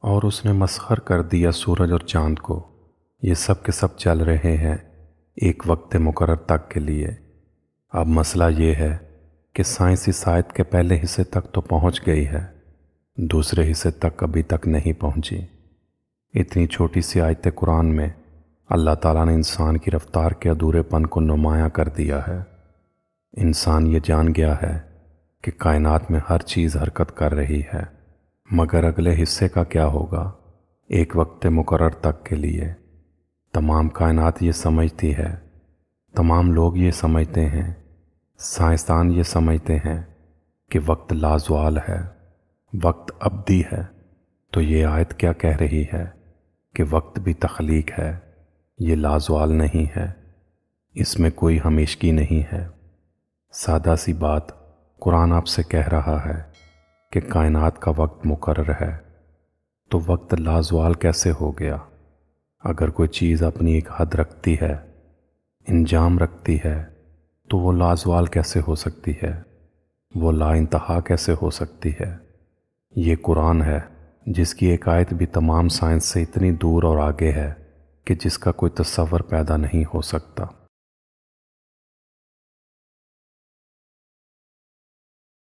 اور اس نے مسخر کر دیا سورج اور چاند کو، یہ سب کے سب چل رہے ہیں ایک وقت مقرر تک کے لیے۔ اب مسئلہ یہ ہے کہ سائنس اس آیت کے پہلے حصے تک تو پہنچ گئی ہے، دوسرے حصے تک ابھی تک نہیں پہنچی۔ اتنی چھوٹی سی آیت قرآن میں اللہ تعالیٰ نے انسان کی رفتار کے ادھورے پن کو نمایاں کر دیا ہے۔ انسان یہ جان گیا ہے کہ کائنات میں ہر چیز حرکت کر رہی ہے، مگر اگلے حصے کا کیا ہوگا؟ ایک وقت مقرر تک کے لیے۔ تمام کائنات یہ سمجھتی ہے، تمام لوگ یہ سمجھتے ہیں، سائنسدان یہ سمجھتے ہیں کہ وقت لازوال ہے، وقت ابدی ہے۔ تو یہ آیت کیا کہہ رہی ہے کہ وقت بھی تخلیق ہے، یہ لازوال نہیں ہے، اس میں کوئی ہمیشگی نہیں ہے۔ سادہ سی بات، قرآن آپ سے کہہ رہا ہے کہ کائنات کا وقت مقرر ہے، تو وقت لازوال کیسے ہو گیا؟ اگر کوئی چیز اپنی ایک حد رکھتی ہے، انجام رکھتی ہے، تو وہ لازوال کیسے ہو سکتی ہے؟ وہ لا انتہا کیسے ہو سکتی ہے؟ یہ قرآن ہے جس کی ایک آیت بھی تمام سائنس سے اتنی دور اور آگے ہے کہ جس کا کوئی تصور پیدا نہیں ہو سکتا۔